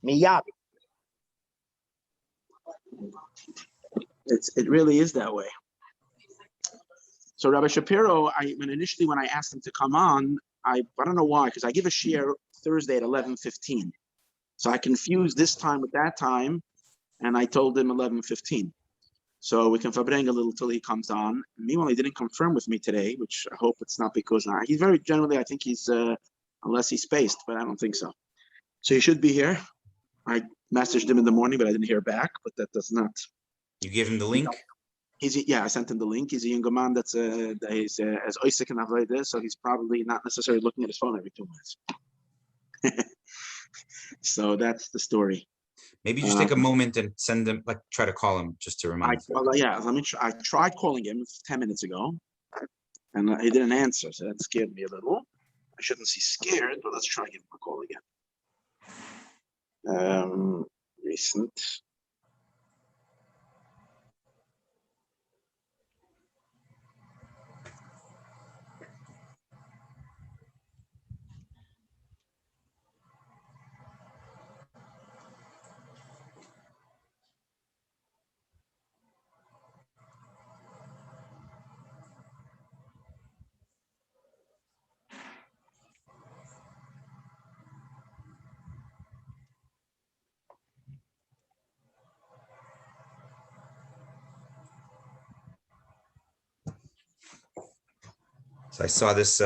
Miyad. It really is that way. So Rabbi Schapiro, initially when I asked him to come on, I don't know why, because I give a shiur Thursday at 11:15. So I confused this time with that time, and I told him 11:15. So we can Farbrengen a little till he comes on. Meanwhile, he didn't confirm with me today, which I hope it's not because he's very generally, I think he's, unless he's spaced, but I don't think so. So he should be here. I messaged him in the morning, but I didn't hear back, but that does not. You gave him the link? I sent him the link. He's a younger man that's he's as Isaac and Avodah, so he's probably not necessarily looking at his phone every 2 minutes. So that's the story. Maybe just take a moment and send him, try to call him just to remind him. I tried calling him 10 minutes ago, and he didn't answer, so that scared me a little. I shouldn't say scared, but let's try to give him a call again. Recent. So I saw this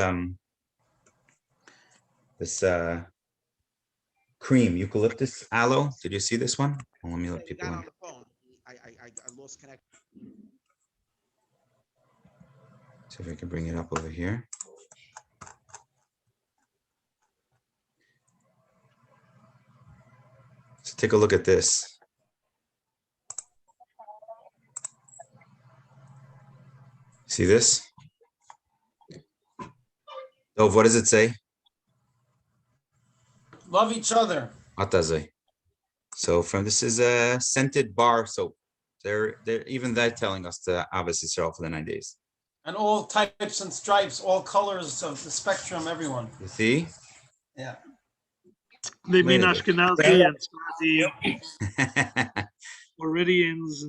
cream, eucalyptus aloe. Did you see this one? Well, let me let people in. On the phone. I lost connection. See if I can bring it up over here. So take a look at this. See this? Dov, what does it say? Love each other. Atazay. So this is a scented bar soap. They're telling us to Abbas Yisrael for the 9 days. And all types and stripes, all colors of the spectrum, everyone. You see? Yeah. They mean Ashkenazi and Sephardi, Floridians,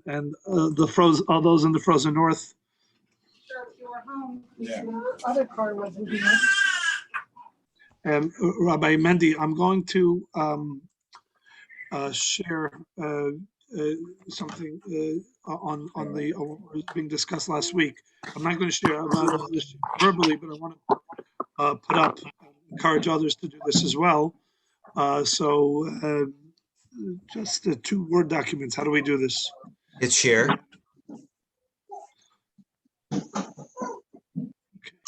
and the frozen, all those in the frozen north. Sure, if you were home, your other car wasn't here. And Rabbi Mendy, I'm going to share something on the what was being discussed last week. I'm not going to share this verbally, but I want to put up, encourage others to do this as well. Just the 2 Word documents. How do we do this? It's share.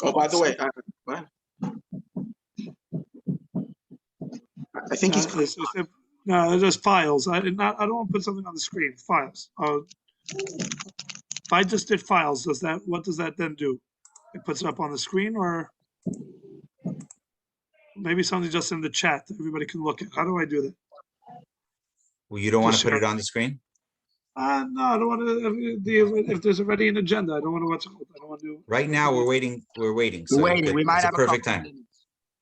Oh, by the way, what? I think he's. No, it's just files. I don't want to put something on the screen. Files. If I just did files, what does that then do? It puts it up on the screen, or maybe something just in the chat that everybody can look at. How do I do that? Well, you don't want to put it on the screen? No, I don't want to. If there's already an agenda, I don't want to watch it. I don't want to. Right now, we're waiting. We're waiting. So We're waiting. We might have a perfect time.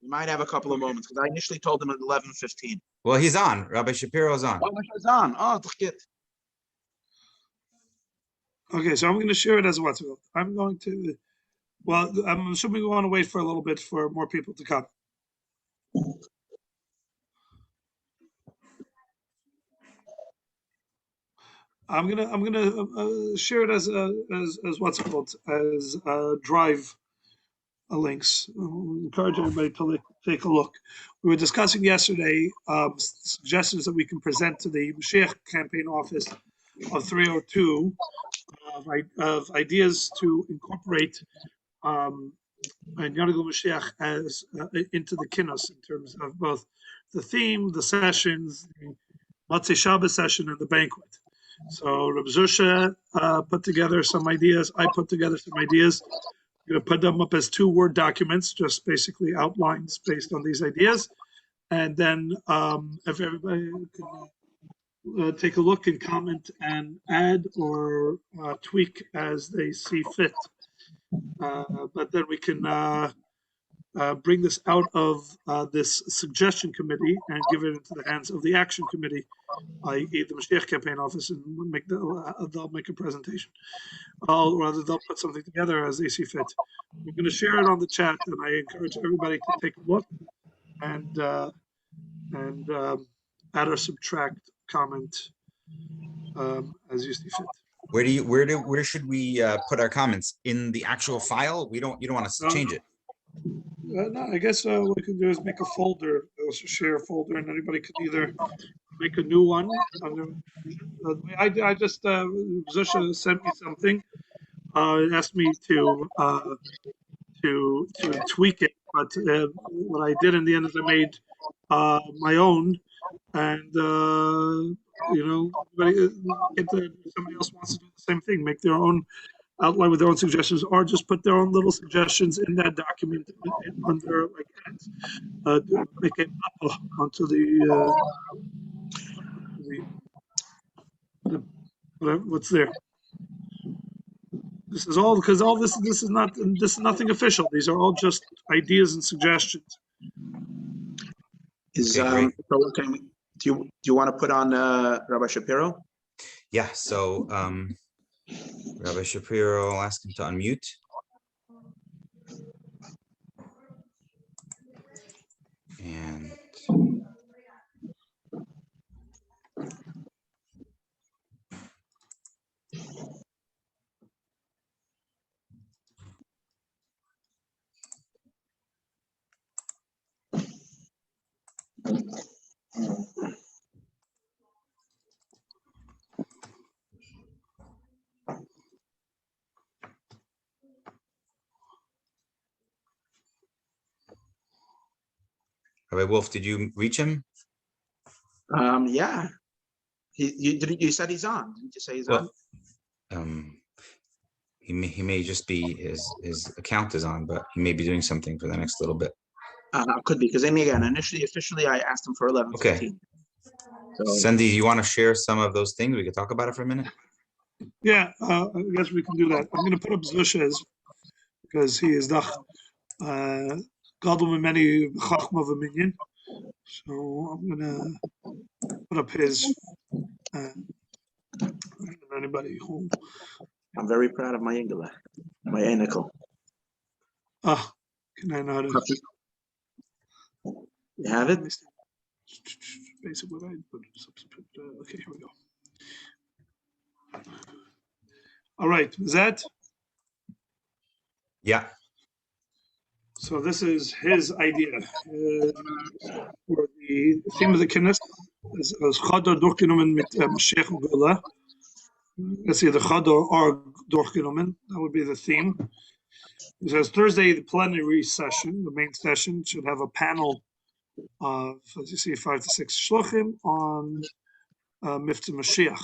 We might have a couple of moments because I initially told him at 11:15. Well, he's on. Rabbi Shapiro's on. Oh, he's on. Oh, good. Okay, so I'm going to share it as what's it. I'm going to. Well, I'm assuming we want to wait for a little bit for more people to come. I'm gonna share it as what's it called, as drive links. Encourage everybody to take a look. We were discussing yesterday suggestions that we can present to the Mashiach campaign office of 302 of ideas to incorporate and Yonagul Mashiach as into the kinnos in terms of both the theme, the sessions, the Matzei Shabbos session, and the banquet. So Reb Zusha put together some ideas. I put together some ideas. I'm going to put them up as 2 Word documents, just basically outlines based on these ideas. And then if everybody can take a look and comment and add or tweak as they see fit. But then we can bring this out of this suggestion committee and give it into the hands of the action committee, i.e. the Mashiach campaign office, and they'll make a presentation. Rather, they'll put something together as they see fit. We're going to share it on the chat, and I encourage everybody to take a look and add or subtract, comment as you see fit. Where should we put our comments in the actual file? You don't want us to change it. No, I guess what we can do is make a folder, also share a folder, and anybody can either make a new one. I just Zusha sent me something. It asked me to tweak it, but what I did in the end is I made my own, and somebody else wants to do the same thing, make their own outline with their own suggestions, or just put their own little suggestions in that document under like ads, make it up onto the what's there. This is all because all this is nothing official. These are all just ideas and suggestions. Okay, do you want to put on Rabbi Schapiro? Yeah, so Rabbi Schapiro, I'll ask him to unmute. And Rabbi Wolf, did you reach him? Yeah. You said he's on. Didn't you say he's on? He may just be his account is on, but he may be doing something for the next little bit. Could be because officially I asked him for 11:15. Okay. So, Sandy, you want to share some of those things? We could talk about it for a minute. Yeah, I guess we can do that. I'm going to put up Zusha's because he is Dach Gadol Mimeni Chachma V'Minyan. So I'm going to put up his. Anybody who. I'm very proud of my Ingela, my Enikel. Can I know how to? You have it? Basically, okay, here we go. All right, is that? Yeah. So this is his idea. For the theme of the Knesset is Chador durchgenommen mit Mashiach und Geula. Let's see, the Chador are durchgenommen. That would be the theme. It says Thursday, the plenary session, the main session, should have a panel of, as you see, 5 to 6 shluchim on Mifta Mashiach.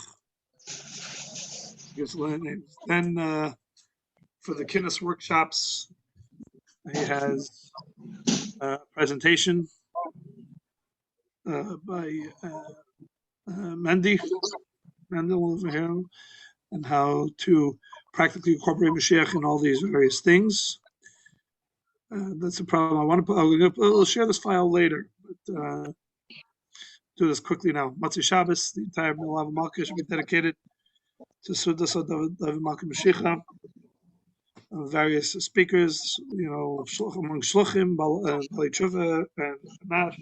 Then for the Kines workshops, he has a presentation by Mendel over here, and how to practically incorporate Mashiach in all these various things. That's the problem. I'll share this file later, but do this quickly now. Matzah Shabbos, the entire Gimmel Av Malka should be dedicated to Sudas David Malka Mashiach. Various speakers, among Shluchim, Bali Tshuva, and Nash.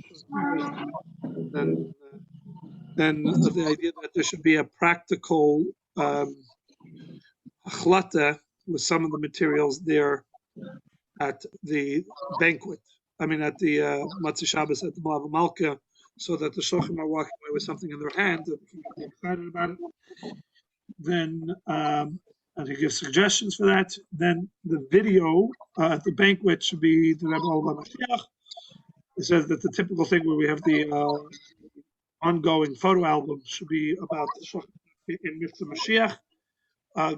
Then the idea that there should be a practical achlata with some of the materials there at the banquet. I mean, at the Matzah Shabbos at the Gimmel Av Malka, so that the Shluchim are walking away with something in their hand and be excited about it. Then, and he gives suggestions for that. Then the video at the banquet should be the Rebbe Olav Mashiach. He says that the typical thing where we have the ongoing photo album should be about the Shluchim in Mifta Mashiach,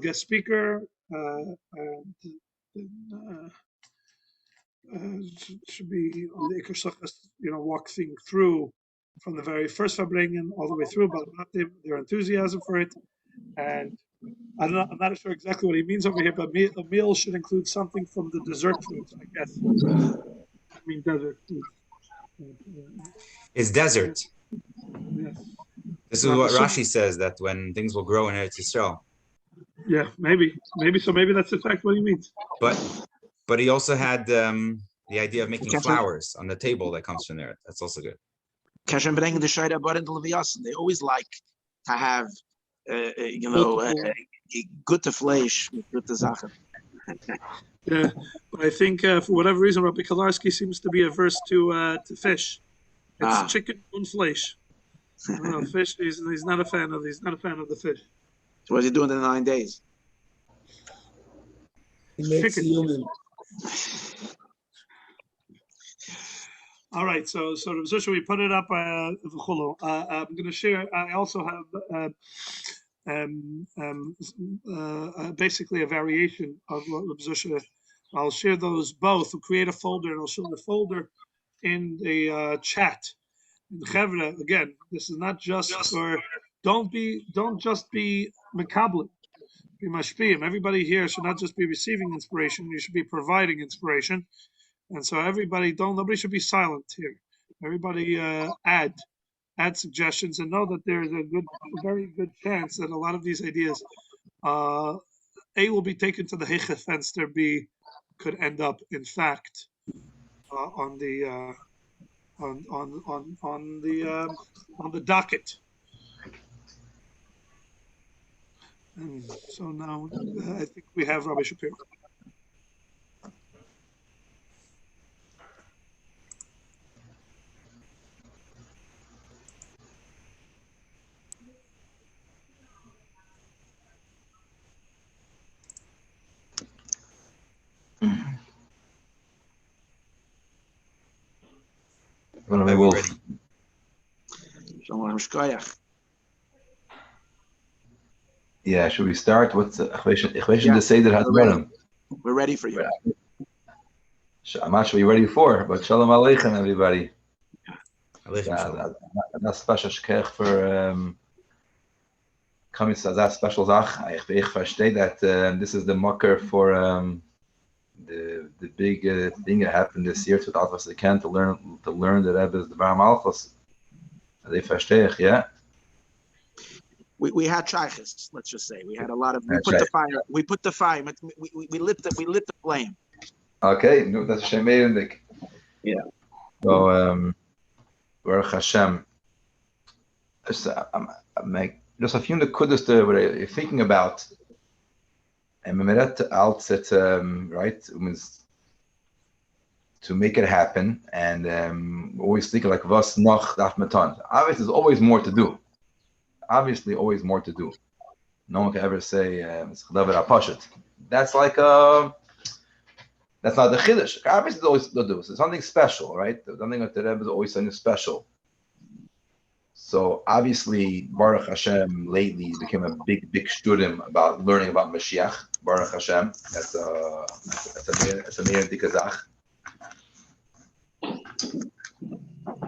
guest speaker, and should be on the Iker Sukkos, walk thing through from the very first Farbrengen all the way through, but their enthusiasm for it. And I'm not sure exactly what he means over here, but a meal should include something from the dessert foods, I guess. mean desert. It's desert. Yes. This is what Rashi says, that when things will grow in Eretz Yisrael. Yeah, maybe so. Maybe that's in fact what he means. But he also had the idea of making flowers on the table that comes from there. That's also good. Farbrengen the Scheide about in the Leviathan. They always like to have, good to fleish, good to Sachen. Yeah, but I think for whatever reason, Rabbi Kolarski seems to be averse to fish. It's chicken and flesh. Fish. He's not a fan of. He's not a fan of the fish. So what's he doing in the 9 days? He makes Chicken. human. All right, so we put it up. I'm going to share. I also have basically a variation of Zusha. I'll share those both. We'll create a folder, and I'll show the folder in the chat. And Chevra, again, this is not just for. Don't just be makabel. Be mashpiyim. Everybody here should not just be receiving inspiration. You should be providing inspiration. And so nobody should be silent here. Everybody add suggestions, and know that there's a very good chance that a lot of these ideas, A, will be taken to the Heiche Fenster, B, could end up, in fact, on the docket. And so now I think we have Rabbi Schapiro. Rabbi, we're ready. Yeah, should we start? What's the Seder Hadvarim? We're ready for you. I'm not sure you're ready for, but Shalom Aleichem, everybody. That's special shkech for coming to that special zach. I verstehe that this is the marker for the big thing that happened this year to the Alphas they can to learn the Rebbe's the Bar Malchus. They verstehe, yeah. We had shaykhs, let's just say. We had a lot of. We put the fire. We lit the flame. Okay, no, that's a shame. Yeah. So, Baruch Hashem. Just a few nekudas there what you're thinking about. And Memiret out at right to make it happen, and always thinking like was noch darf man tun. Obviously, there's always more to do. Obviously, always more to do. No one can ever say that's like that's not the chiddush. Obviously, there's always to do. So something special, right? Something that the Rebbe is always something special. So obviously, Baruch Hashem lately became a big studim about learning about Mashiach. Baruch Hashem, that's a mere dikazach.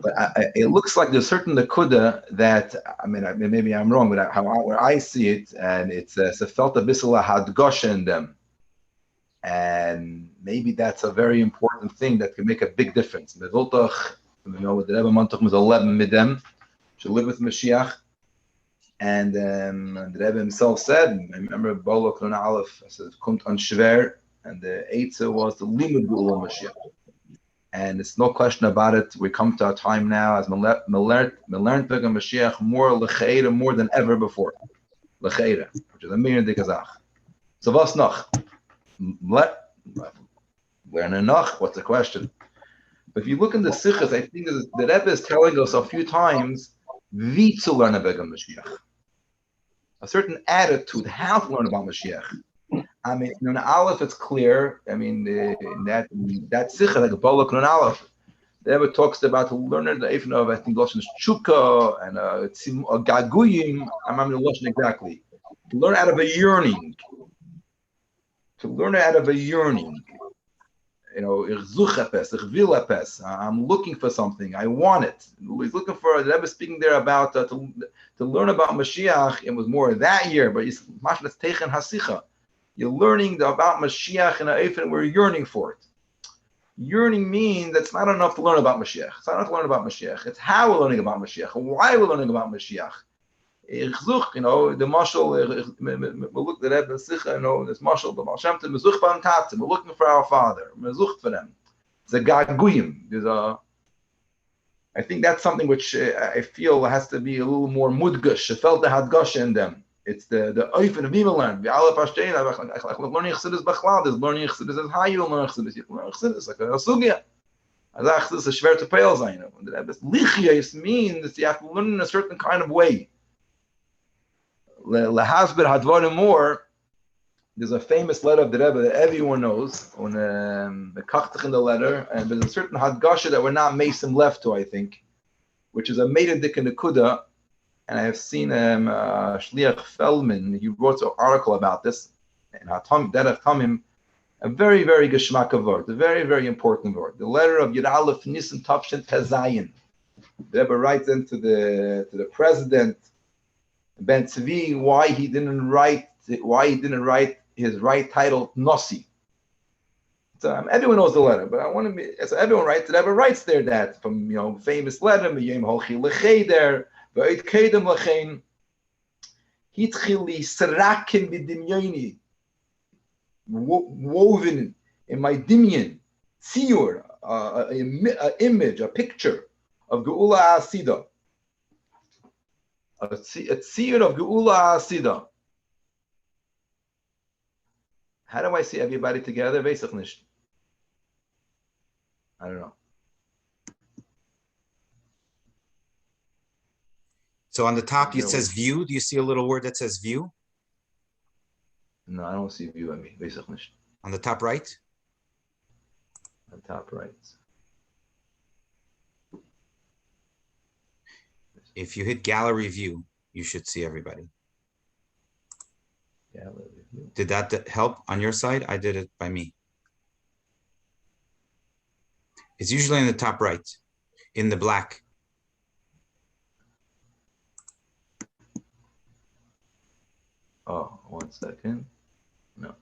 But it looks like there's certain nekuda that maybe I'm wrong, but where I see it, and it's a felt bisala hadgosha in them, and maybe that's a very important thing that can make a big difference. Meviltach, the Rebbe Montach was 11 midem. Should live with Mashiach, and the Rebbe himself said, I remember Bolo Klona Aleph, I said, Kumt on Shver, and the Eitzah was the Limud Gula Mashiach. And it's no question about it. We come to a time now as Melert Mashiach more Lecheira more than ever before. Lecheira, which is a million dikazach. So what's noch? Learn noch? What's the question? But if you look in the Sichas, I think the Rebbe is telling us a few times wie zu learn about Mashiach. A certain attitude, how to learn about Mashiach. I mean, in Aleph, it's clear. I mean, that Sicha, like a Bolak in Aleph, the Rebbe talks about to learn the Eifn of, I think, Lashon Chuka and Gaguyim. I remember the Lashon exactly. To learn out of a yearning. You know, I'm looking for something. I want it. He's looking for. The Rebbe speaking there about to learn about Mashiach. It was more that year, but it's mashlas teichen hasicha. You're learning about Mashiach in a eifin. We're yearning for it. Yearning means that's not enough to learn about Mashiach. It's not enough to learn about Mashiach. It's how we're learning about Mashiach and why we're learning about Mashiach. The mashal, we look at the Rebbe Sicha, this mashal, the Malshem, we're looking for our Father. We're looking for them. It's a gaguyim. I think that's something which I feel has to be a little more mudgush. I felt the hadgush in them. It's the oifen of even learn. Learning Chassidus Bachlal, there's learning Chassidus as how you learn Chassidus. You learn Chassidus like a sugya. As Chassidus is schwer to fail, you know. Lichiyos means that you have to learn in a certain kind of way. Lehasber hadvarim more. There's a famous letter of the Rebbe that everyone knows on the kachtach in the letter, and there's a certain hadgasha that we're not mason left to, I think, which is a meidendik in the kuda. And I have seen Shliach Feldman, he wrote an article about this, and Derech Tamim, a very, very geschmack of word, a very, very important word. The letter of Yud Aleph Nisan Tavshin Tezayin. The Rebbe writes into the president, Ben Tzvi, why he didn't write his right title Nossi. So everyone knows the letter, but I want to be. So everyone writes. The Rebbe writes there that from famous letter Yom Holchi Lecheder. Kedem lachen hitchili serakim b'dimyoni, woven in my dimyon, tziur, an image, a picture of Geula Asida, a tziur of Geula Asida. How do I see everybody together? Veisach nicht. I don't know. So on the top, it says view. Do you see a little word that says view? No, I don't see view on me. On the top right? On top right. If you hit gallery view, you should see everybody. Gallery view. Did that help on your side? I did it by me. It's usually in the top right, in the black. Oh, 1 second. No.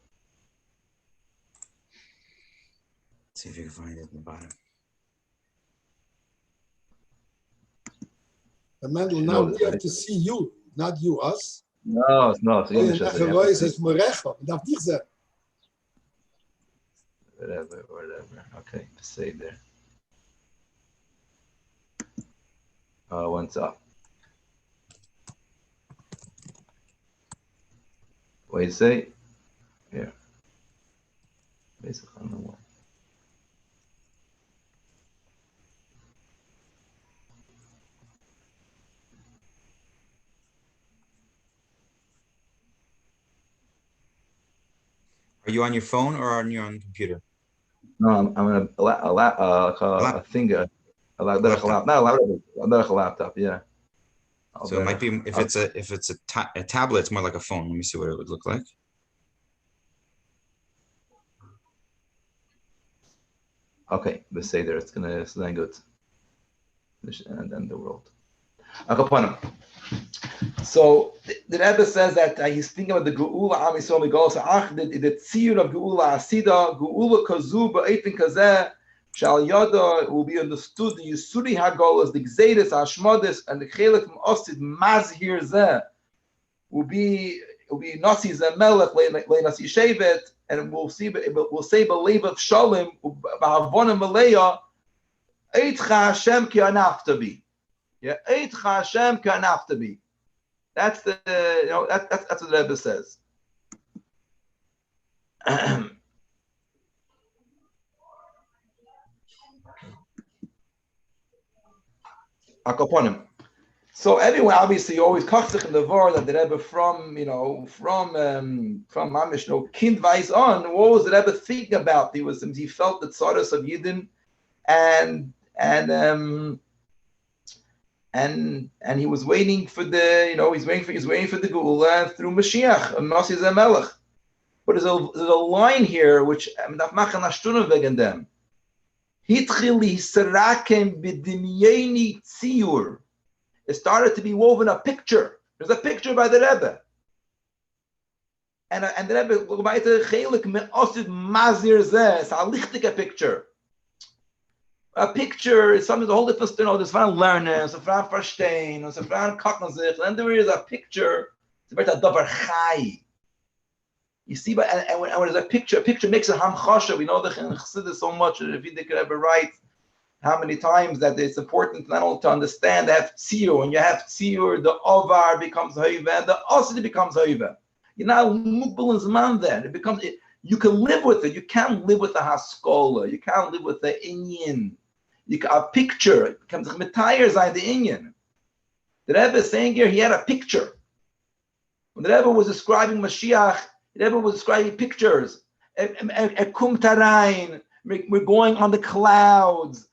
Let's see if you can find it in the bottom. Mendel, now we have to see you, not you, us. No, it's not. Whatever. Okay, say there. What's up? What do you say? Yeah. Basically, I don't know what. Are you on your phone or on your own computer? No, I'm on a thing. A laptop. Yeah. So it might be if it's a tablet, it's more like a phone. Let me see what it would look like. Okay, let's say there. It's gonna sound good. And then the world. So the Rebbe says that he's thinking about the Geula Am Yisrael Megolus Achad, the tziyur of Geula Asida, Geula Kazu Ba'etin Kazeh, Shal Yada will be understood. The Yisuri Hagolus, the Gzeiris Hashmodis, and the Chelik from Osid Mazhir Zeh will be Nasi Zemelech Nasi Shevet, and we'll say Belev of Shalom Ba'avonim Maleya Eitcha Hashem Ki Anaftabi. Yeah, Eitcha Hashem Ki Anaftabi. That's the that's what the Rebbe says. Akaponim. So anyway, obviously, always kachzich in the var that the Rebbe from Mamish, kind weiss on. What was the Rebbe thinking about? He felt the tzaras of Yidden, and he was waiting for the, he's waiting for the Geula through Mashiach and Nasi Zemelech. But there's a line here which them. Hitchili serakem b'dimyeni tziyur. It started to be woven a picture. There's a picture by the Rebbe. And the Rebbe chelik me'osid mazir zeh. It's a lichtige picture. A picture is something, a whole different story. There's one learning, there's one verstehen, there's one kochen sich, and there is a picture. It's about a davar chai. You see, but and when there's a picture makes a hamchasha. We know the Chassidus so much. If you could ever write how many times that it's important not only to understand to have tziyur. When you have tziyur, the ovar becomes hoiva, and the osidi becomes hoiva. You're not mukbal in zman then. It becomes. You can live with it. You can't live with the haskola. You can't live with the inyan. A picture it becomes metayers on the inyan. The Rebbe is saying here he had a picture. When the Rebbe was describing Mashiach, the Rebbe was describing pictures. Kum tarain. We're going on the clouds.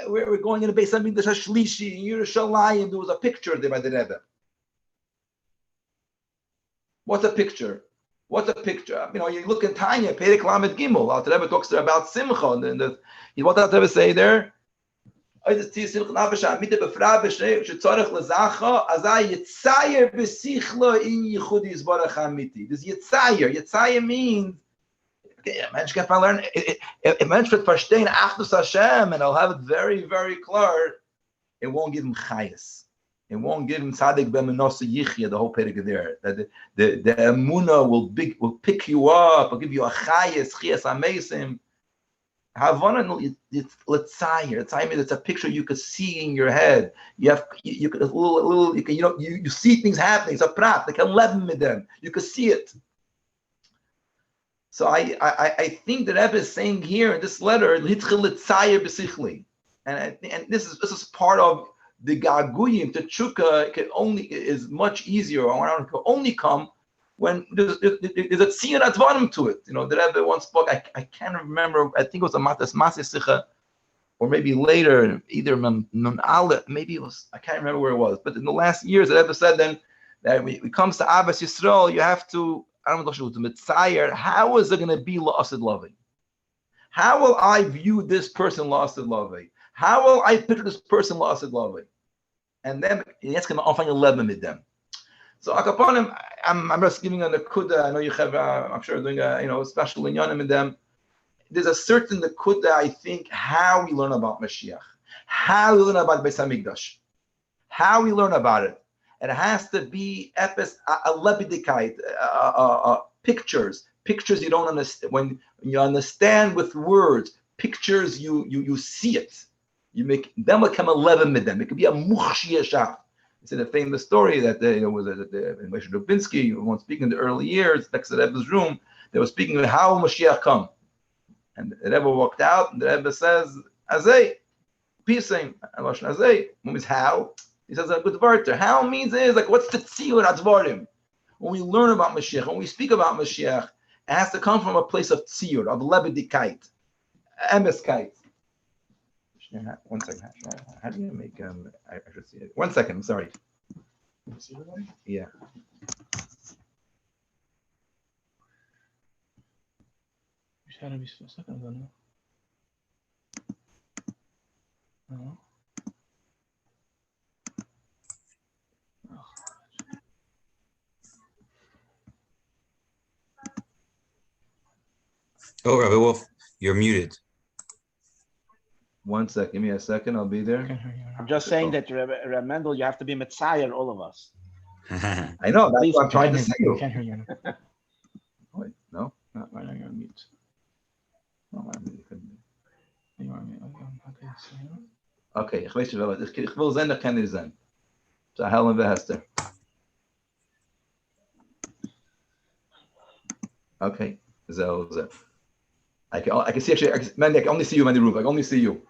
We're going in the base of the Shlishi in Yerushalayim. There was a picture there by the Rebbe. What's a picture? What's a picture? You know, you look in Tanya, Perek Lamed Gimel. The Rebbe talks there about Simcha. What does the Rebbe say there? There's Yitzayer means, a mensch can learn, a mensch wird verstehen Achdus Hashem, and I'll have it very, very clear, it won't give him chayas. It won't give him tzaddik b'menosa yichya, the whole perek there. That the emunah will pick you up, will give you a chayas amesim. Havana, it's letzayer. Letzayer means it's a picture you could see in your head. You could a little you see things happening. It's a prat. They can level with them. You could see it. So I think that Rebbe is saying here in this letter, litchil letzayer b'sichli, and this is part of the gaguyim. The tshuka is much easier. Or can only come when there's a tziyur advarim to it. You know, the Rebbe once spoke, I can't remember, I think it was a Matas Masisicha, or maybe later, either Nun Aleph, maybe it was, I can't remember where it was, but in the last years, the Rebbe said then, that when it comes to Abbas Yisrael, you have to, I don't know, to Mitzayer, how is it going to be La'asid Lavi? How will I view this person La'asid Lavi? How will I picture this person La'asid Lavi? And then, it's going to offer 11 with them. So Akaponim, I'm just giving a nekuda. I know you have, I'm sure, doing a special inyanim in them. There's a certain nekuda, I think, how we learn about Mashiach, how we learn about Beis Hamikdash, how we learn about it. And it has to be epis a lebedikite, pictures you don't understand. When you understand with words, pictures you see it. You make them become 11 with them. It could be a muchshiyah shaf. It's in a famous story that was Moshe Dubinsky, once speaking in the early years, next to the Rebbe's room, they were speaking of how Mashiach come. And the Rebbe walked out, and the Rebbe says, Azay, peacing. Azay means how. He says a good word there. How means is like, what's the tziyur advarim? When we learn about Mashiach, when we speak about Mashiach, it has to come from a place of tziyur, of lebedikite, emeskite. 1 second. How do you make I should see it. 1 second. I'm sorry. Yeah. Oh, Rabbi Wolf, you're muted. 1 second. Give me a second. I'll be there. I'm just saying that, Rabbi Mendel, you have to be Mitzayer, all of us. I know. That's what I'm trying to say. You can't hear you. Wait, no? Not right now, you're on mute. No, You're on mute. Okay. Ich will sein, ich kann nicht sein. So, Helen Behester. Okay. So. I can see actually, Mandy, I can only see you in the room. I can only see you.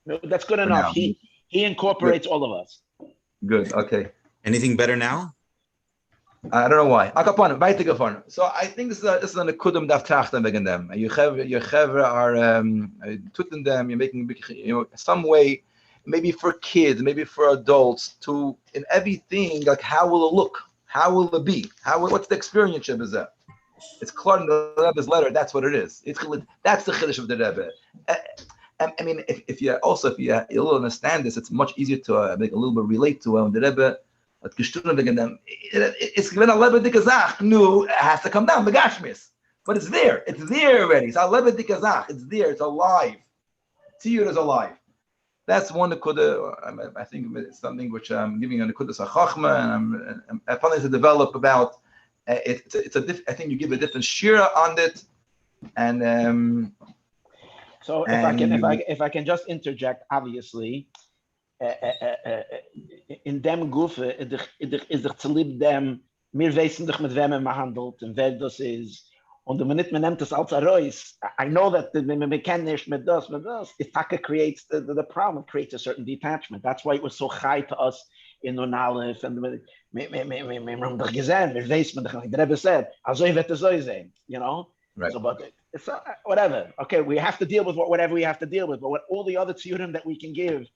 No, that's good enough. He incorporates all of us. Good. Okay. Anything better now? I don't know why. So I think this is an akudim daf trachten wegen them. You have are tutting them. You're making some way, maybe for kids, maybe for adults, to in everything like how will it look? How will it be? What's the experience of that? It's clear in the Rebbe's letter. That's what it is. That's the chiddush of the Rebbe. I mean, if you will understand this, it's much easier to make a little bit relate to the Rebbe. It's given a Rebbe dikazach. No, it has to come down. Begashmis, but it's there. It's there already. It's a Rebbe dikazach. It's there. It's alive. Tziyur is alive. That's one Nakuda. I think it's something which I'm giving a Nakuda Sachachma, and I'm planning to develop about. I think you give a different shira on it, and so if I can just interject, obviously, in dem Gufe is dich zu lieb dem, wir wissen dich mit wem man handelt und wer das ist. Und wenn man nimmt das als Reus, I know that we can nicht mit das, it creates the problem, it creates a certain detachment. That's why it was so high to us in Nonalef, and wir haben doch gesehen, wir wissen, the Rebbe said, also wird es so sein, you know? Right. So, but it's whatever. Okay, we have to deal with whatever we have to deal with, but what all the other tziyurim that we can give,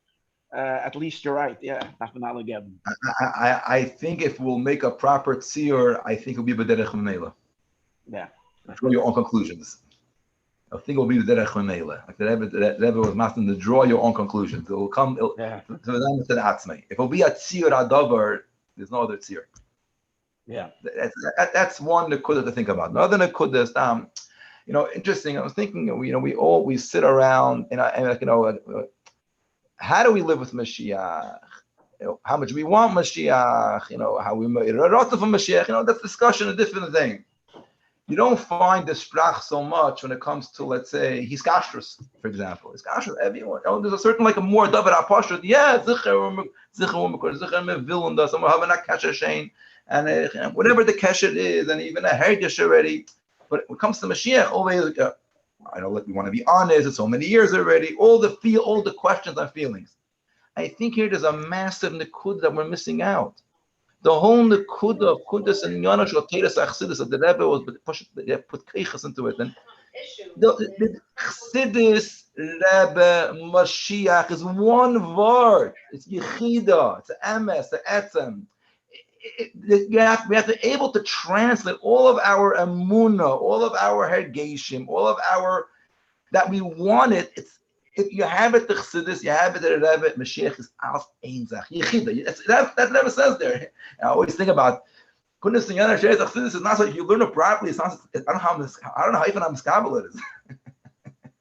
at least you're right. Yeah, I think if we'll make a proper tziyur, I think it'll be b'derech Mamela. Yeah. Draw your own conclusions. I think it'll be b'derech Mamela. Like the Rebbe was asking to draw your own conclusions. It will come. If it'll be a tziyur adavar, there's no other tziyur. Yeah. That's one nekuda to think about. Another nekuda is, interesting. I was thinking, we sit around and how do we live with Mashiach? How much we want Mashiach? How we rot of Mashiach? That's discussion, a different thing. You don't find the sprach so much when it comes to, let's say, hiskashrus, for example. Hiskashrus, everyone. There's a certain a more davar apashut. Yeah, zicher mevilunda. Someone having a kasher shein, and whatever the kasher is, and even a hergish already. But when it comes to Mashiach, always we want to be honest. It's so many years already. All the questions and feelings. I think here there's a massive nikud that we're missing out. The whole nikud of kundas and yanash or teres achsidus that the Rebbe was put keichas into it. And the chsidus Rebbe Mashiach is one word. It's yichida. It's emes. The etzem. We have to be able to translate all of our emunah, all of our hergeshim, all of our that we want it. If you have it, the chassidus, you have it, the Rebbe, Mashiach is alf ein zach yichida. That never says there. I always think about kundas and yana sheres chassidus is not so you learn it properly. It's not. I don't know how even miskabel it is.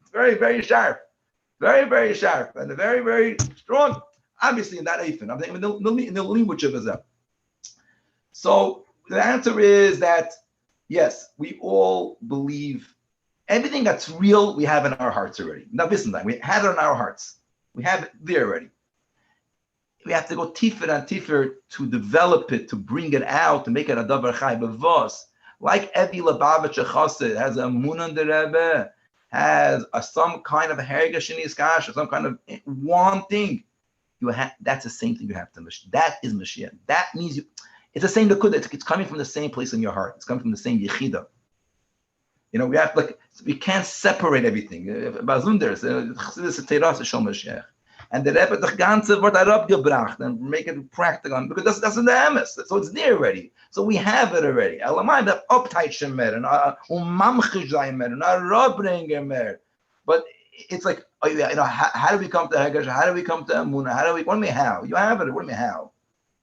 It's very, very sharp, very, very sharp, and very, very strong. Obviously, in that eifin, I'm thinking in the language of Azam. So the answer is that, yes, we all believe everything that's real, we have in our hearts already. Now, listen, we have it in our hearts. We have it there already. We have to go tifer and tifer to develop it, to bring it out, to make it a davar chai b'vos. Like Evi Lubavitcher Chassid has a Munah the Rebbe, has some kind of hergesh in his kash, some kind of one thing. That's the same thing you have to Mashiach. That is Mashiach. That means it's the same likud. It's coming from the same place in your heart. It's coming from the same yichida. We have we can't separate everything. Bazunders, chassidus teras shel Mashiach, and the Rebbe the ganze wird herabgebracht and make it practical because that's in the emes. So it's there already. So we have it already. Elamai that uptight shemer and mamchish zayin and Farbrengen mer. But it's like how do we come to Hegesh? How do we come to Emunah? What do we have? You have it. What do we have?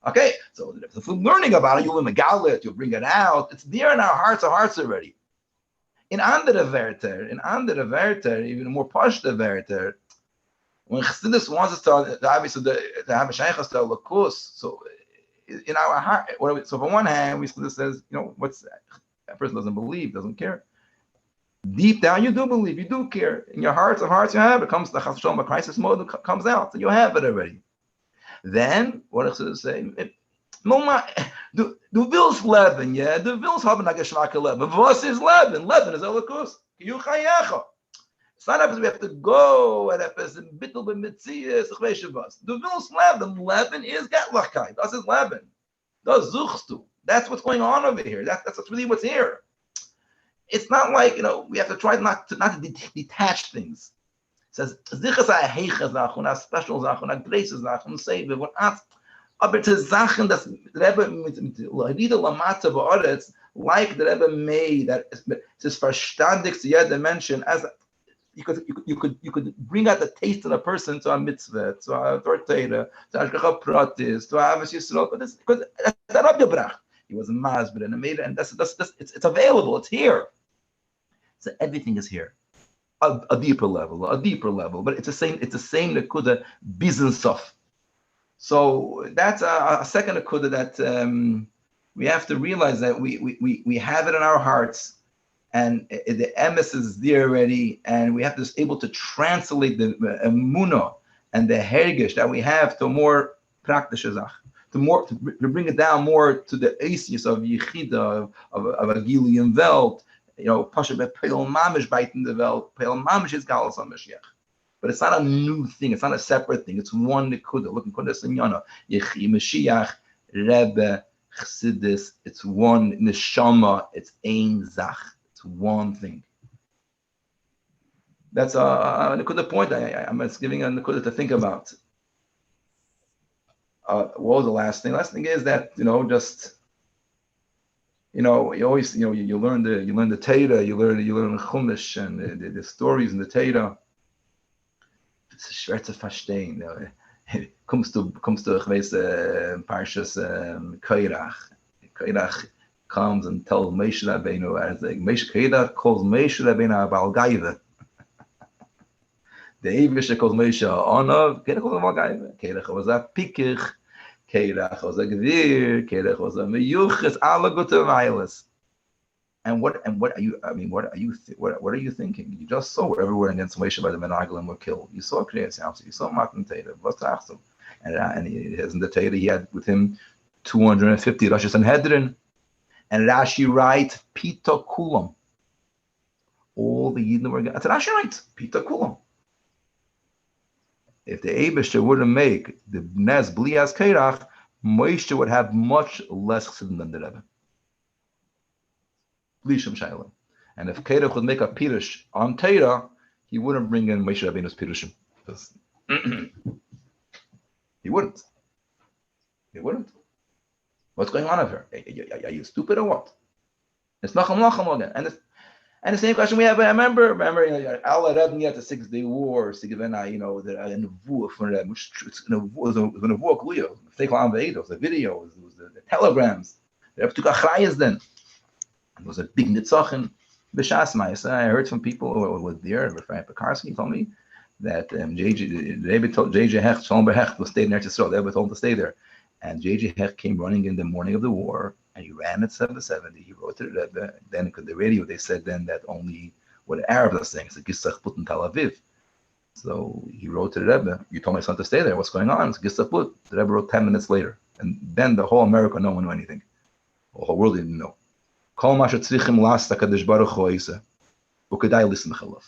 Okay, so if we're learning about it, you'll megale it, you'll bring it out. It's there in our hearts already. In andere Werter, even more pashta Werter, when Chassidus wants us to obviously to have a shaychus to lakus, so in our heart, so on one hand, we Chassidus says, what's that person doesn't believe, doesn't care. Deep down, you do believe, you do care. In your hearts of hearts, you have it. Comes the Chas Shalom, a crisis mode comes out, so you have it already. Then, what does it say? Du willst leben, yeah? Du willst haben ein Geschmack leben. Was ist Leben? Leben is Elokus. It's not as we have to go and have to bittel b'mitzias, ich weiß was. Du willst leben. Leben is Gatlachkeit. Das ist Leben. Das suchst du. That's what's going on over here. That's really what's here. It's not like, we have to try not to detach things. It says, Zichas ha'heicha zach, und a special zach, und a grace zach, und save, und aber to Sachen, das Rebbe mit Rida Lamata Ba'aretz, like the Rebbe made, that it is verstandig to jeder Menschen, as you could bring out the taste of a person to a mitzvah, to a torteira, to a ashgacha pratis, to a avos yisrael, but because that's abgebracht. He was a masber and a made, and that's it's available, it's here. So everything is here. a deeper level, but it's the same nekuda business stuff. So that's a second nekuda that we have to realize that we have it in our hearts, and the emes is there already, and we have to be able to translate the emunah and the hergish that we have to more praktische Sache, to bring it down more to the aces of yichida, of a gilian welt. Pasha be'peil mamish bite in the welt. Peil mamish is galas on Mashiach. But it's not a new thing. It's not a separate thing. It's one nekuda. Look, nekuda simyana. Yechi Mashiach, Rebbe, Chassidus. It's one neshama. It's ein zach. It's one thing. That's a nekuda point. I'm just giving a nekuda to think about. What was the last thing? Last thing is that you always you learn the Torah, you learn Chumash and the stories in the Torah. It's schwer zu verstehen. Kommst du ich weiß Parshas Korach. Korach comes and tells Moshe Rabbeinu, as Korach calls Moshe Rabbeinu a Baal Gaiva. The Eivisha calls Moshe Onav. Korach calls him Baal Gaiva. Korach was a pikich. Korach was a Gvir, Korach was a Meyuchas, all good miles. And what are you? I mean, what are you thinking? You just saw everywhere against Moshe by the Menaglim were killed. You saw Kriyas House. You saw Matan Teda. What's Achsum? And he has in the Teda. He had with him 250 Rosh Sanhedrin, and Rashi writes Pita Kulam. All the Yidden were. That's Rashi writes Pita Kulam. If the Eibishter wouldn't make the Nes Blias Korach, Moshe would have much less chesed than the Rebbe. Blishim Shaila. And if Korach would make a Pirush on Torah, he wouldn't bring in Moshe Rabbeinu's Pirushim. He wouldn't. What's going on over here? Are you stupid or what? It's Nacham again. And the same question we have. I remember, Allah Rebbe at the 6-day war. The nevuah from Rebbe. It was a nevuah kliya. It was the video. It was the telegrams. The Rebbe took achrayas then. It was a big nitzachim. B'shas ma'isa. I heard from people who were there. Frank Pekarsky told me that Rebbe told J.J. Hecht, Shalom Hecht, was staying there to Israel. The Rebbe told him to stay there. And J.J. Hecht came running in the morning of the war, and he ran at 770. He wrote to the Rebbe. Then, because the radio, they said then that only what the Arabs are saying is a Gisach Put in Tel Aviv. So he wrote to the Rebbe, you told my son to stay there. What's going on? It's Gisach Put. The Rebbe wrote 10 minutes later. And then the whole America, no one knew anything. The whole world didn't know. Kol ma shetzrichim las HaKadosh Baruch Hu oiseh, u'kedai lismech alav.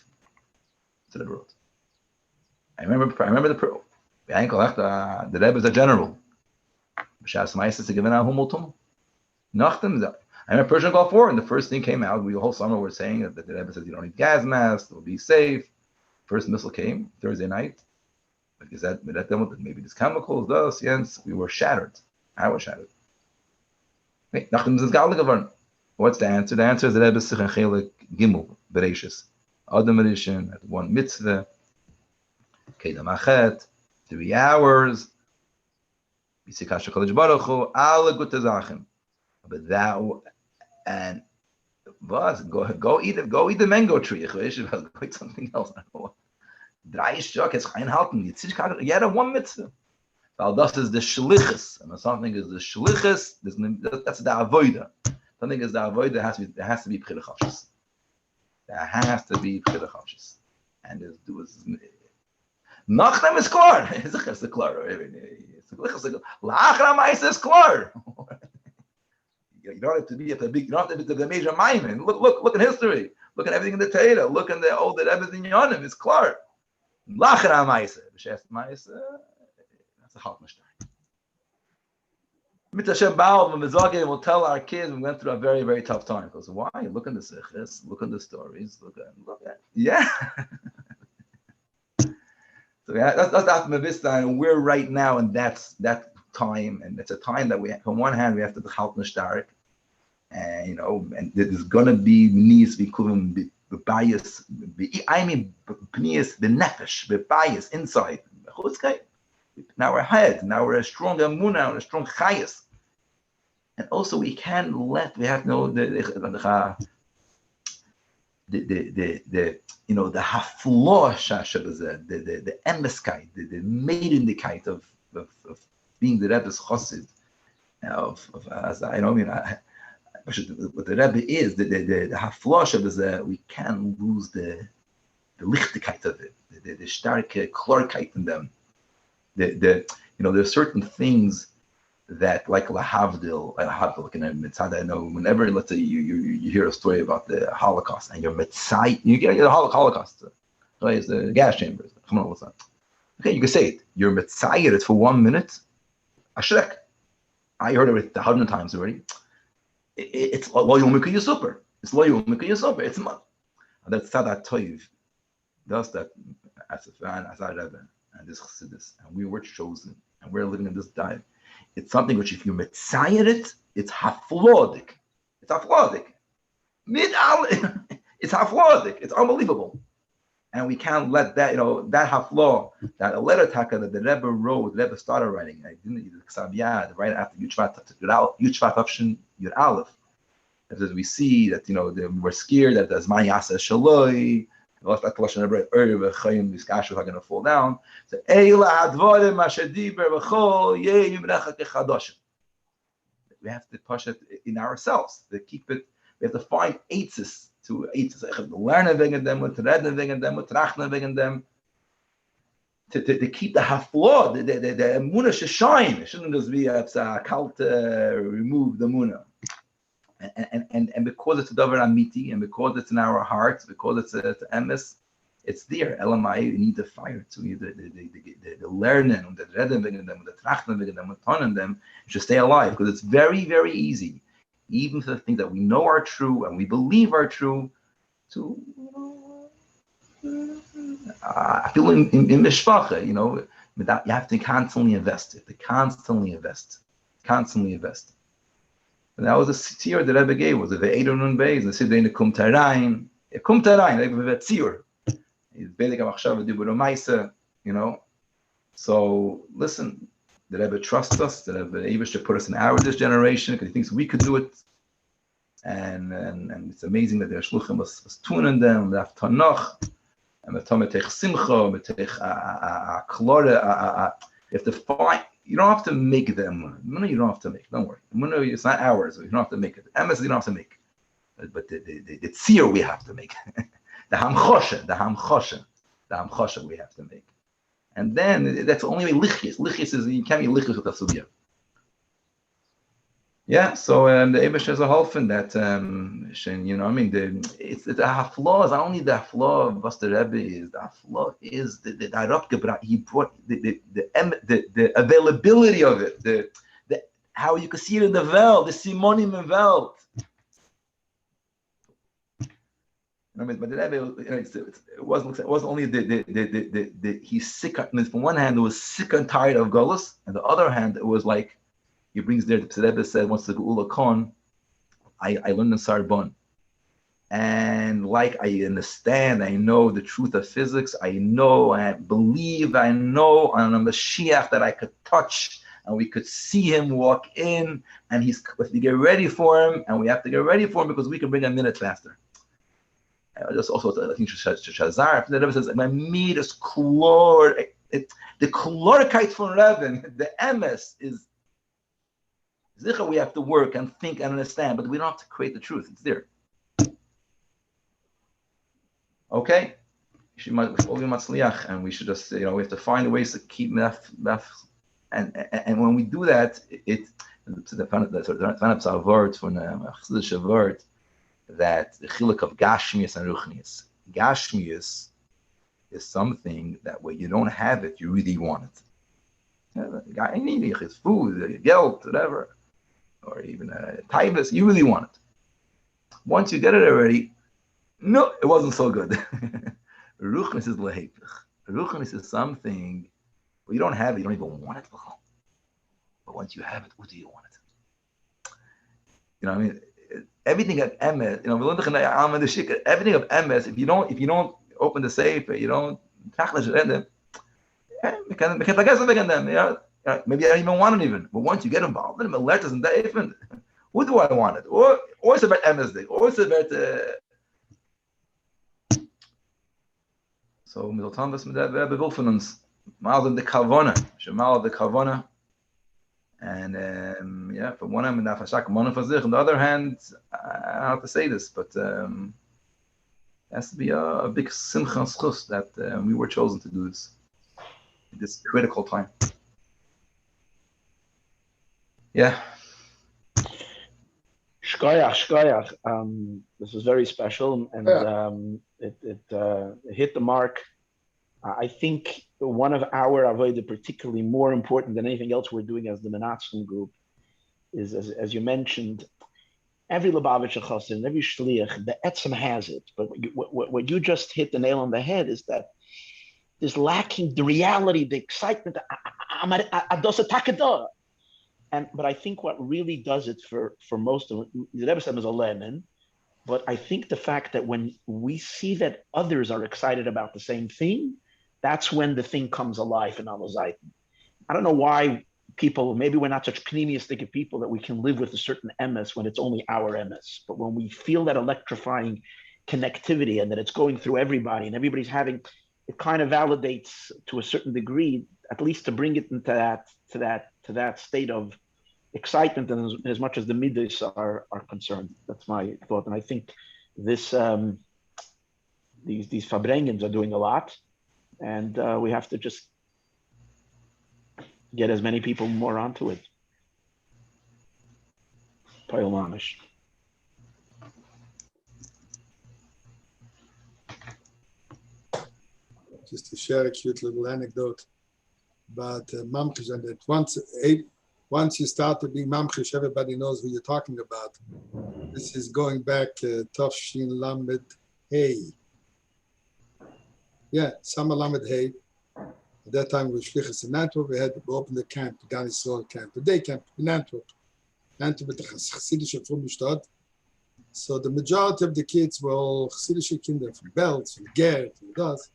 That's what the Rebbe wrote. I remember the Rebbe is a general. I remember Persian Gulf War, and the first thing came out. We the whole summer were saying that the Rebbe says you don't need gas masks, it'll be safe. First missile came Thursday night. Is that maybe these chemicals? Thus, yes, we were shattered. I was shattered. What's the answer? The answer is the Rebbe Minatzchim Gimmel Av Adam Rishon at one mitzvah. Kedam Achet, 3 hours. But that and was go eat the mango tree. Go eat something else. You had a one mitzvah. Well, das is the shlichus, and something is the shlichus. That's the avoida. Something is the avoida. There has to be pchilachashis. There has to be pchilachashis, and there's Nachdem is klar. It's klar. Lachra ma'is is klar. You don't have to be at the big. You don't have to be the major maimin. Look at history. Look at everything in the Torah. Look at the old Rebbe's in Yonim. It's klar. Lachra ma'is. B'shes ma'is. That's a hot mishtar. Mit Hashem Baal and Mizage will tell our kids we went through a very, very tough time. Because why? Look at the sichos. Look at the stories. Look at. Yeah. So that's Mavista, and we're right now, and that's that time, and it's a time that we, on one hand, we have to be halt nishtarik, and and there's gonna be needs become be bias, I mean, pnius the nefesh, be bias inside. Now we're ahead. Now we're a strong emunah, a strong chayas, and also we have the the the hafloh shashabazeh, the emeskite, the maidenlikite of being the Rebbe's chassid, as I know, what the Rebbe is, the hafloh shashabazeh, we can't lose the lichtigkeit of it, the starke klorkeit in them. There's certain things that, like lahavdil, like in a mitzvah, I know whenever, let's say you hear a story about the Holocaust and you're mitzvah, you get the Holocaust, right? It's the gas chambers. Okay, you can say it. You're mitzvah it for 1 minute. Ashrek. I heard it 100 times already. It's lo yomika yisuper. It's lo yomika yisuper. It's not. That's Sadat Toiv. Does that as a fan, as I Rebbe, and this chassidus, and we were chosen, and we're living in this diet. It's something which, if you mitzayir it, it's haflodik. It's haflodik. It's haflodik. It's unbelievable. And we can't let that, that haflo, that letter taka that the Rebbe wrote, the Rebbe started writing, right after Yuchvat Afshin Yud Aleph. As we see that, we're scared that there's Zman Yasa Shaloi, are going to fall down. So, we have to push it in ourselves to keep it. We have to find eitzes to learn wegen them, to read wegen them, to rachna wegen them, to keep the haflah, the emunah should shine. It shouldn't just be a cult remove the emunah. And because it's a davar amiti, and because it's in our hearts, because it's emes, it's there. Elamai, you need the fire to you, the learning, the redden wegen them, the trachten wegen them, the tonen them, should stay alive, because it's very, very easy, even for the things that we know are true and we believe are true, to I feel in mishpacha, you have to constantly invest. You have to constantly invest. And that was a tzir that Rebbe gave, was the Ve'edon Beis, and the Siddein Kum Tarayin, Kum Tarayin, like a tzir. It's Bedek HaMachshav Dibur Maisa, So listen, the Rebbe trusts us, the Rebbe Eibush to put us in this generation, because he thinks we could do it. And it's amazing that the Shluchim was tuning them, the Tanach, and the Tometech Simcha, Metech Klore, if the fight, you don't have to make them. You don't have to make. Don't worry. It's not ours. You don't have to make it. MS you don't have to make. But the tzir we have to make. the hamchosha we have to make. And then that's only way lichis. Lichis is, you can't be lichis with the sugya. Yeah, so the Eibush has a halfen that it's the haflaw is not only the haflaw of what the Rebbe is. The haflaw is the he brought the availability of it, the how you can see it in the Welt, the simonim in Welt. But the Rebbe, it wasn't only the he's sick. From one hand, it was sick and tired of Golus, and the other hand, it was like. He brings there, the Rebbe said, once the Geula Kon, I learned in Sarbon. And like I understand, I know the truth of physics, I know, I believe, I know on a Mashiach that I could touch, and we could see him walk in, and we have to get ready for him, and we have to get ready for him because we can bring a minute faster. I just also, I think, Shazar, the Rebbe says, my meat is chlor, the chlorikite from Rebbe, the MS is, we have to work and think and understand, but we don't have to create the truth. It's there. Okay? And we should just, we have to find ways to keep and when we do that, it's the word from the word that the chiluk of Gashmius and Ruchnius. Gashmius is something that when you don't have it, you really want it. I need it. Food, guilt, whatever. Or even a taibas, you really want it. Once you get it already, no, it wasn't so good. Ruchnis is lehepich. Ruchnis is something, well, you don't have it, you don't even want it. But once you have it, what do you want it? Everything of emes, everything of emes, if you don't open the safe, you don't, maybe I don't even want it even. But once you get involved in it, isn't that even? What do I want it? Or it's about MSD, or it's about So, mit der was mit der Rebbe will von uns. Mal the Kavana. Shemal the Kavana. And yeah, for one hand, on the other hand, I don't have to say this, but it has to be a big simcha schus that we were chosen to do this at this critical time. Yeah. Shkoyach. This was very special, and it hit the mark. I think one of our avodah, particularly more important than anything else we're doing as the Minatzchim group, is as you mentioned, every Lubavitcher Chassid, every Shliach, the Etzem has it. But what you just hit the nail on the head is that there's lacking the reality, the excitement. But I think what really does it for most of the Rebbe said is a lemon. But I think the fact that when we see that others are excited about the same thing, that's when the thing comes alive in our Zayt. I don't know why people, maybe we're not such pneumistic people that we can live with a certain MS when it's only our MS. But when we feel that electrifying connectivity and that it's going through everybody and everybody's having, it kind of validates to a certain degree, at least to bring it into that state of excitement, and as much as the midas are concerned. That's my thought. And I think this these Farbrengens are doing a lot. And we have to just get as many people more onto it. Pile Mamish. Just to share a cute little anecdote about Mamchish, and that once you start to be Mamchish, everybody knows who you're talking about. This is going back Tafshin Lamed Hey. Yeah, Summer Lamed Hey. At that time, we were Shlichus in Antwerp. We opened the camp, the Gan Yisrael camp, the day camp in Antwerp. Antwerp with the Chassidische Frumstadt. So the majority of the kids were all Chassidische kinder from Belz, from Ger, from Das.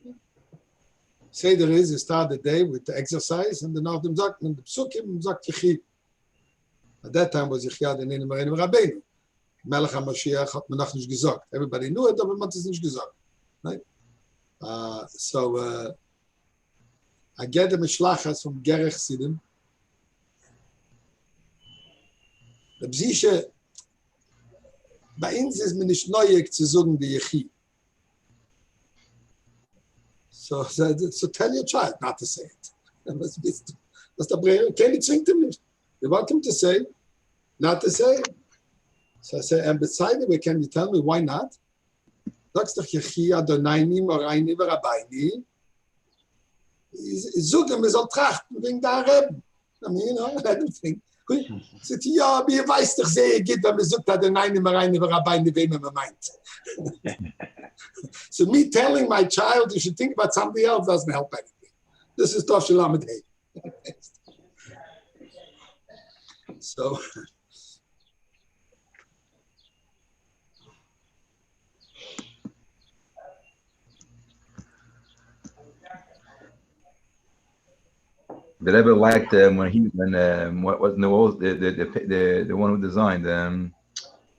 Say there is, you start the day with the exercise, and then after the Psukim, sagt Yechi. At that time was Yechi the name of Rabbeinu. Melech HaMashiach hat man noch nicht gesagt. Everybody knew it, aber man hat es nicht gesagt. Right? So I get the Mishlachas from Gerech Sidim. The Bzische, bei uns ist man nicht neuig zu sagen, die Yechi. So tell your child not to say it. That's the prayer. Kenny zwingt him nicht. They want him to say, not to say it. So I say, and beside it, can you tell me why not? Sagst doch Yechi Adonai Moraini V'Rabbaini. Zugem is al trachten wegen der Reben. I mean, you know, I don't think. Sagt, ja, wie weiß doch sehr geht, wenn man sagt, Adonai Moraini V'Rabbaini, wem man meint. So me telling my child you should think about somebody else doesn't help anything. This is Tosh Lamed Hey. So The Rebbe liked what was the one who designed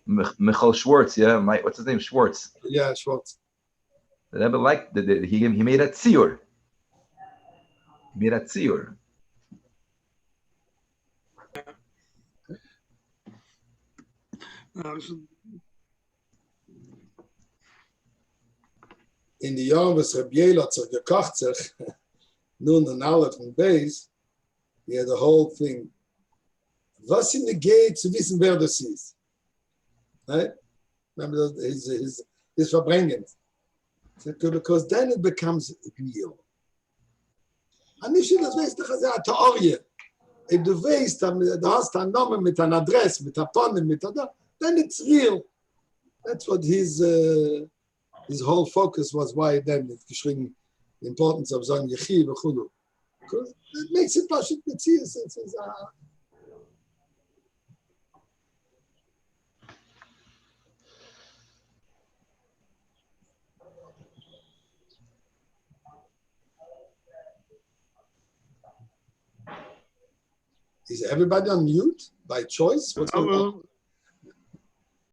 Michael Schwartz, yeah, what's his name? Schwartz. Yeah, Schwartz. The Rebbe liked he made a tziur. He made a tziur. In die Jahren, was Rabbi hat sich gekocht sich, nun und alle von Beis, he had the whole thing. Was in the gate zu wissen, wer das ist. Right? Remember his Farbrengen. Because then it becomes real. And nicht, das weißt du, das ist eine Theorie. If du weißt, du hast einen Namen mit einer Adresse, mit einer Tonne, then it's real. That's what his whole focus was, why then it geschrieben the importance of Zon Yechi v'chudu. Because it makes it pashut mitzias. Is everybody on mute by choice? What's going on?